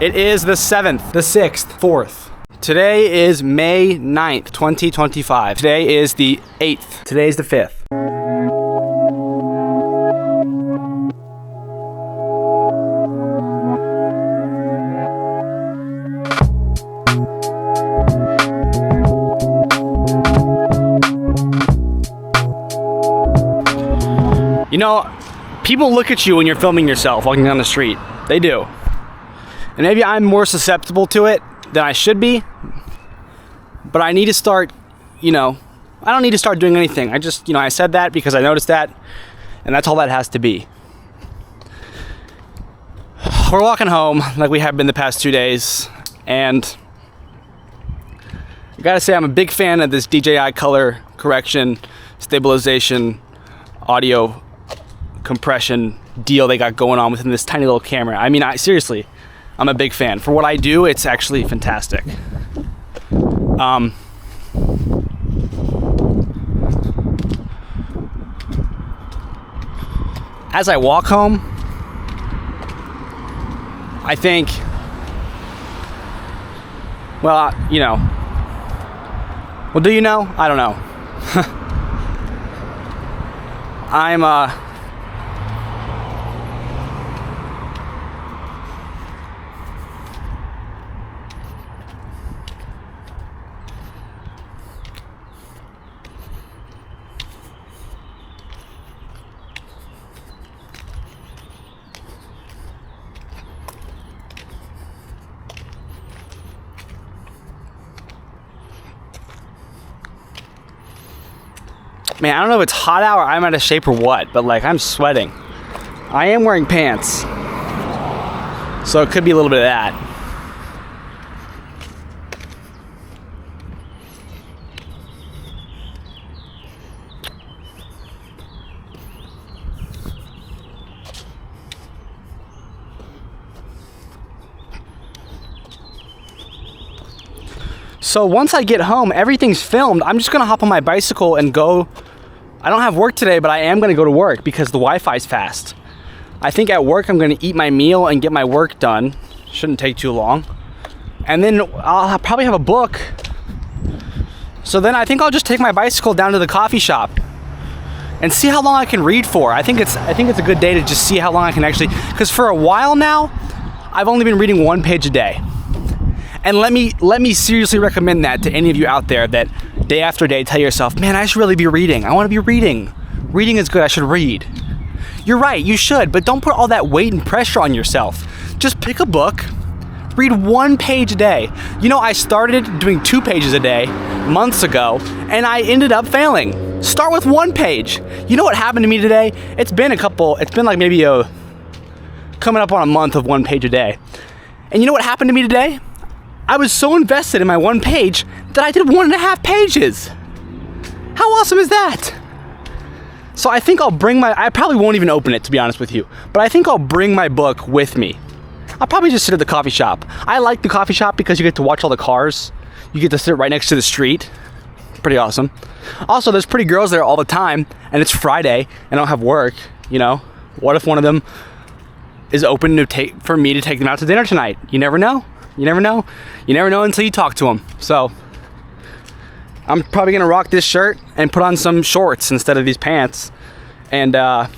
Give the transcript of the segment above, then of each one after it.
It is the 7th, the 6th, 4th. Today is May 9th, 2025. Today is the 8th. Today is the 5th. You know, people look at you when you're filming yourself walking down the street. They do. And maybe I'm more susceptible to it than I should be. But I need to start, I don't need to start doing anything. I said that because I noticed that. And that's all that has to be. We're walking home like we have been the past 2 days. And I gotta say, I'm a big fan of this DJI color correction, stabilization, audio compression deal they got going on within this tiny little camera. I mean, seriously, I'm a big fan. For what I do, it's actually fantastic. As I walk home, I think, well, do you know? I don't know. Man, I don't know if it's hot out or I'm out of shape or what, but I'm sweating. I am wearing pants, so it could be a little bit of that. So once I get home, everything's filmed. I'm just gonna hop on my bicycle and go. I don't have work today, but I am gonna go to work because the Wi-Fi's fast. I think at work I'm gonna eat my meal and get my work done. Shouldn't take too long. And then I'll probably have a book. So then I think I'll just take my bicycle down to the coffee shop and see how long I can read for. I think it's a good day to just see how long I can actually, because for a while now, I've only been reading 1 page a day. And let me seriously recommend that to any of you out there that day after day tell yourself, man, I should really be reading. I want to be reading. Reading is good. I should read. You're right. You should. But don't put all that weight and pressure on yourself. Just pick a book. Read 1 page a day. I started doing 2 pages a day months ago, and I ended up failing. Start with 1 page. You know what happened to me today? It's been maybe coming up on a month of 1 page a day. And you know what happened to me today? I was so invested in my 1 page that I did 1.5 pages. How awesome is that? So I think I probably won't even open it, to be honest with you, but I think I'll bring my book with me. I'll probably just sit at the coffee shop. I like the coffee shop because you get to watch all the cars. You get to sit right next to the street. Pretty awesome. Also, there's pretty girls there all the time, and it's Friday, and I don't have work, What if one of them is open for me to take them out to dinner tonight? You never know. You never know. You never know until you talk to them. So I'm probably going to rock this shirt and put on some shorts instead of these pants. And, I'm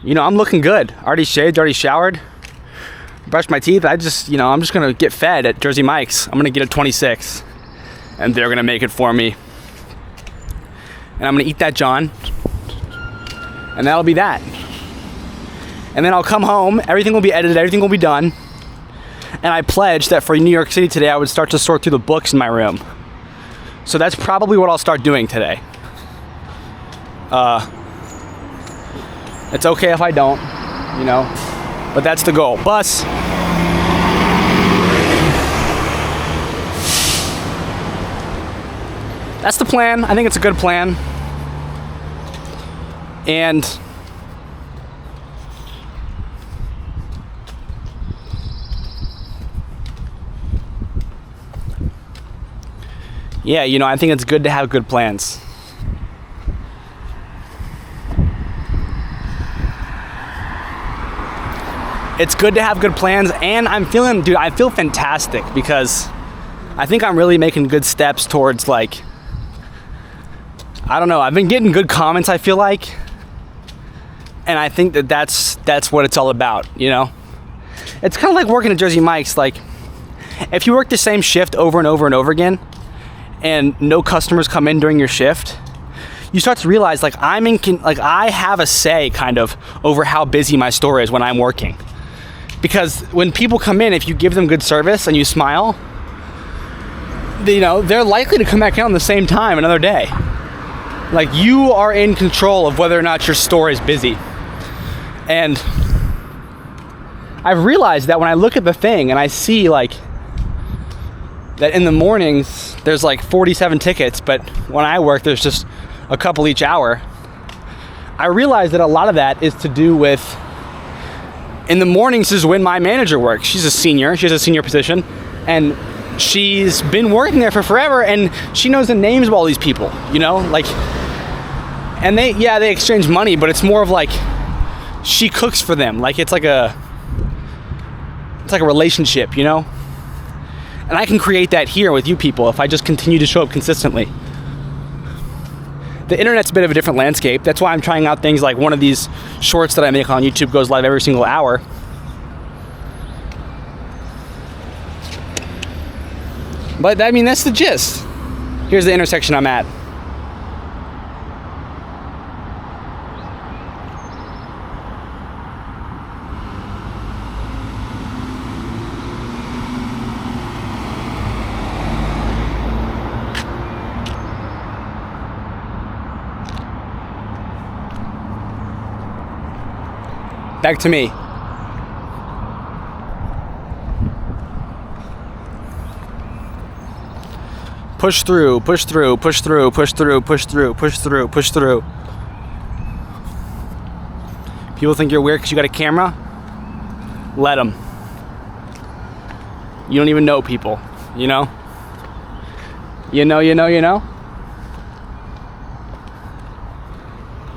looking good. Already shaved, already showered, brushed my teeth. I'm just going to get fed at Jersey Mike's. I'm going to get a 26 and they're going to make it for me. And I'm going to eat that John. And that'll be that. And then I'll come home. Everything will be edited. Everything will be done. And I pledged that for New York City today, I would start to sort through the books in my room. So that's probably what I'll start doing today. It's okay if I don't, but that's the goal. Bus. That's the plan. I think it's a good plan. And yeah, I think it's good to have good plans. it's good to have good plans, and I feel fantastic because I think I'm really making good steps towards, like, I don't know, I've been getting good comments, I feel like, and I think that's what it's all about, you know? It's kind of like working at Jersey Mike's. Like, if you work the same shift over and over and over again, and no customers come in during your shift, you start to realize, like, I have a say kind of over how busy my store is when I'm working. Because when people come in, if you give them good service and you smile, you know, they're likely to come back out on the same time another day. Like, you are in control of whether or not your store is busy. And I've realized that when I look at the thing and I see, like, that in the mornings there's like 47 tickets, but when I work there's just a couple each hour, I realize that a lot of that is to do with, in the mornings is when my manager works. She's a senior, she has a senior position, and she's been working there for forever, and she knows the names of all these people, you know, like, and they exchange money, but it's more of like, she cooks for them, like it's like a relationship, you know? And I can create that here with you people if I just continue to show up consistently. The internet's a bit of a different landscape. That's why I'm trying out things like one of these shorts that I make on YouTube goes live every single hour. But I mean, that's the gist. Here's the intersection I'm at. Back to me. Push through, push through, push through, push through, push through, push through, push through. People think you're weird because you got a camera? Let them. You don't even know people, you know? You know?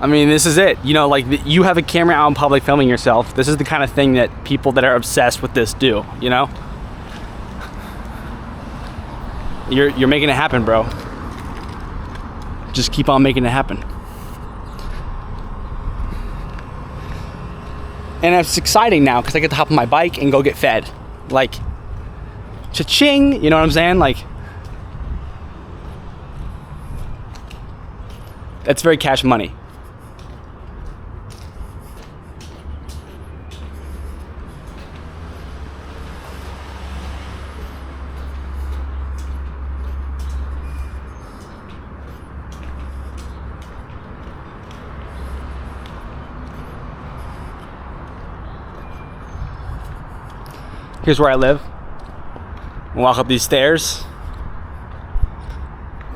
I mean, this is it. You know, like, you have a camera out in public filming yourself. This is the kind of thing that people that are obsessed with this do, you know? You're making it happen, bro. Just keep on making it happen. And it's exciting now because I get to hop on my bike and go get fed. Like, cha-ching, you know what I'm saying? Like, that's very cash money. Here's where I live. Walk up these stairs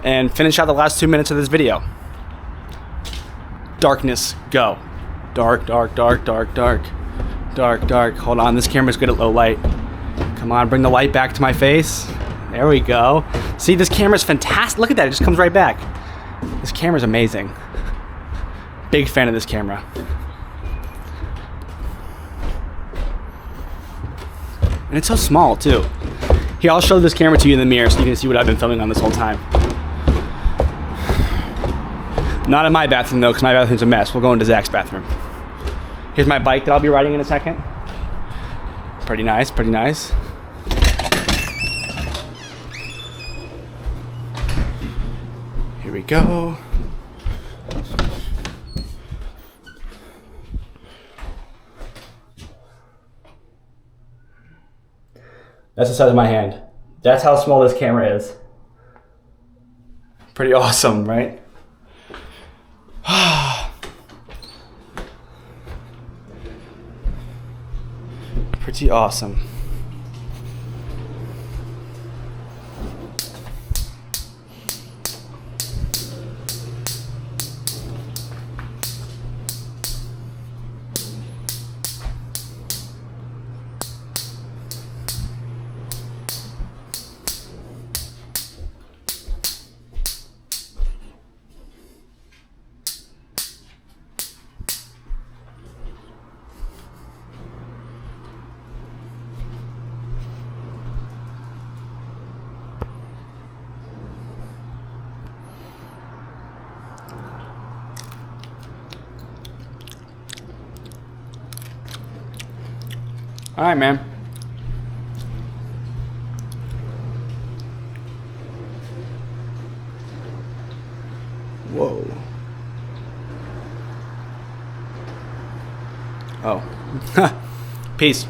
and finish out the last 2 minutes of this video. Darkness, go. Dark, dark, dark, dark, dark. Dark, dark. Hold on, this camera's good at low light. Come on, bring the light back to my face. There we go. See, this camera's fantastic. Look at that, it just comes right back. This camera's amazing. Big fan of this camera. And it's so small too. Here, I'll show this camera to you in the mirror so you can see what I've been filming on this whole time. Not in my bathroom though, because my bathroom's a mess. We'll go into Zach's bathroom. Here's my bike that I'll be riding in a second. Pretty nice, pretty nice. Here we go. That's the size of my hand. That's how small this camera is. Pretty awesome, right? Pretty awesome. All right, man. Whoa. Oh. Peace.